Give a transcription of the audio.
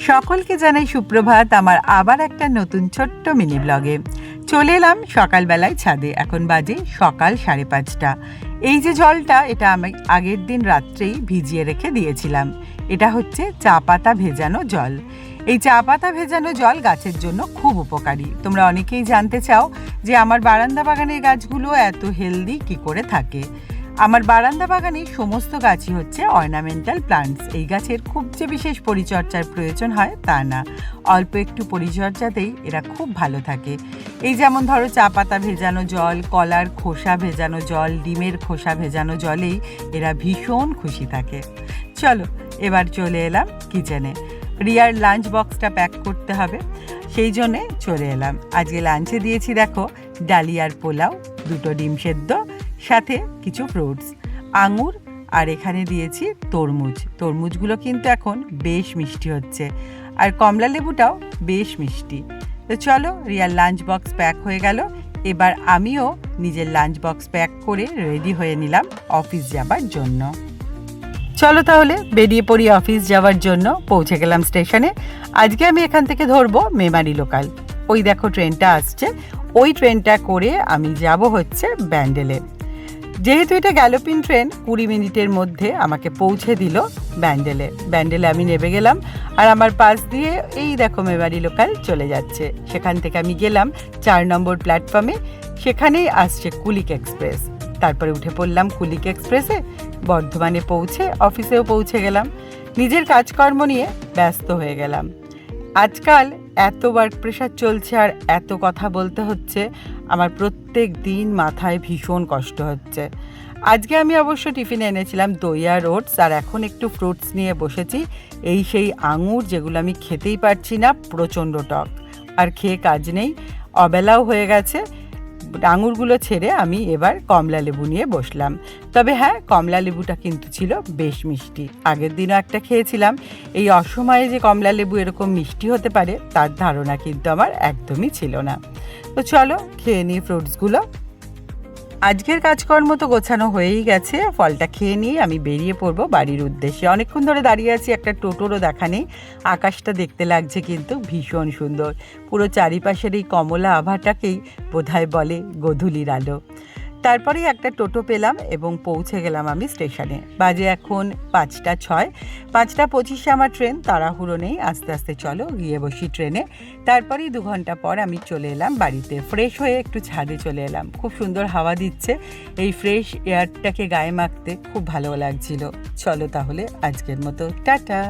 সকলকে জানাই সুপ্রভাত। আমার আবার একটা নতুন ছোট্ট মিনি ব্লগে চলে এলাম। সকালবেলায় ছাদে, এখন বাজে সকাল 5:30। এই যে জলটা, এটা আমি আগের দিন রাত্রেই ভিজিয়ে রেখে দিয়েছিলাম। এটা হচ্ছে চা পাতা ভেজানো জল। এই চা পাতা ভেজানো জল গাছের জন্য খুব উপকারী। তোমরা অনেকেই জানতে চাও যে আমার বারান্দা বাগানের গাছগুলো এত হেলদি কি করে থাকে। আমার বারান্দা বাগানে সমস্ত গাছই হচ্ছে অর্নামেন্টাল প্লান্টস। এই গাছের খুব যে বিশেষ পরিচর্যার প্রয়োজন হয় তা না, অল্প একটু পরিচর্যাতেই এরা খুব ভালো থাকে। এই যেমন ধরো চা পাতা ভেজানো জল, কলার খোসা ভেজানো জল, ডিমের খোসা ভেজানো জলেই এরা ভীষণ খুশি থাকে। চলো এবার চলে এলাম কিচেনে। রিয়ার লাঞ্চ বক্সটা প্যাক করতে হবে, সেই জন্যে চলে এলাম। আজকে লাঞ্চে দিয়েছি দেখো ডালিয়ার পোলাও, 2টো ডিম সেদ্ধ, সাথে কিছু ফ্রুটস, আঙুর, আর এখানে দিয়েছি তরমুজ। তরমুজগুলো কিন্তু এখন বেশ মিষ্টি হচ্ছে, আর কমলা লেবুটাও বেশ মিষ্টি। তো চলো, রিয়ার লাঞ্চ বক্স প্যাক হয়ে গেল। এবার আমিও নিজের লাঞ্চ বক্স প্যাক করে রেডি হয়ে নিলাম অফিস যাবার জন্য। চলো তাহলে বেরিয়ে পড়ি অফিস যাওয়ার জন্য। পৌঁছে গেলাম স্টেশনে। আজকে আমি এখান থেকে ধরবো মেমারি লোকাল। ওই দেখো ট্রেনটা আসছে, ওই ট্রেনটা করে আমি যাব হচ্ছে ব্যান্ডেলে। যেহেতু এটা গ্যালোপিন ট্রেন, 20 মিনিটের মধ্যে আমাকে পৌঁছে দিল ব্যান্ডেলে। ব্যান্ডেলে আমি নেমে গেলাম, আর আমার পাশ দিয়ে এই দেখো মেমারি লোকাল চলে যাচ্ছে। সেখান থেকে আমি গেলাম 4 নম্বর প্ল্যাটফর্মে, সেখানেই আসছে কুলিক এক্সপ্রেস। তারপরে উঠে পড়লাম কুলিক এক্সপ্রেসে, বর্ধমানে পৌঁছে অফিসেও পৌঁছে গেলাম। নিজের কাজকর্ম নিয়ে ব্যস্ত হয়ে গেলাম। আজকাল এত ওয়ার্ক প্রেশার চলছে আর এত কথা বলতে হচ্ছে, আমার প্রত্যেক দিন মাথায় ভীষণ কষ্ট হচ্ছে। আজকে আমি অবশ্য টিফিনে এনেছিলাম দই আর ওটস, আর এখন একটু ফ্রুটস নিয়ে বসেছি। এই সেই আঙুর, যেগুলো আমি খেতেই পারছি না, প্রচণ্ড টক, আর খেয়ে কাজ নেই, অবেলাও হয়ে গেছে। আঙুরগুলো ছেড়ে আমি এবার কমলা লেবু নিয়ে বসলাম। তবে হ্যাঁ, কমলা লেবুটা কিন্তু ছিল বেশ মিষ্টি। আগের দিনও একটা খেয়েছিলাম। এই অসময়ে যে কমলা লেবু এরকম মিষ্টি হতে পারে তার ধারণা কিন্তু আমার একদমই ছিল না। তো চলো খেয়ে নিই ফ্রুটসগুলো। আজকের কাজকর্ম তো গোছানো হয়েই গেছে। ফলটা খেয়ে নিয়ে আমি বেরিয়ে পড়বো বাড়ির উদ্দেশ্যে। অনেকক্ষণ ধরে দাঁড়িয়ে আছি, একটা টোটোরও দেখা নেই। আকাশটা দেখতে লাগছে কিন্তু ভীষণ সুন্দর। পুরো চারিপাশের এই কমলা আভাটাকেই বোধহয় বলে গোধূলির আলো। তারপরেই একটা টোটো পেলাম এবং পৌঁছে গেলাম আমি স্টেশনে। বাজে এখন 5:06। 5:25 আমার ট্রেন, তাড়াহুড়ো নেই, আস্তে আস্তে চলো গিয়ে বসি ট্রেনে। তারপরেই 2 ঘন্টা পর আমি চলে এলাম বাড়িতে। ফ্রেশ হয়ে একটু ছাদে চলে এলাম। খুব সুন্দর হাওয়া দিচ্ছে, এই ফ্রেশ এয়ারটাকে গায়ে মাখতে খুব ভালো লাগছিল। চলো তাহলে আজকের মতো টাটা।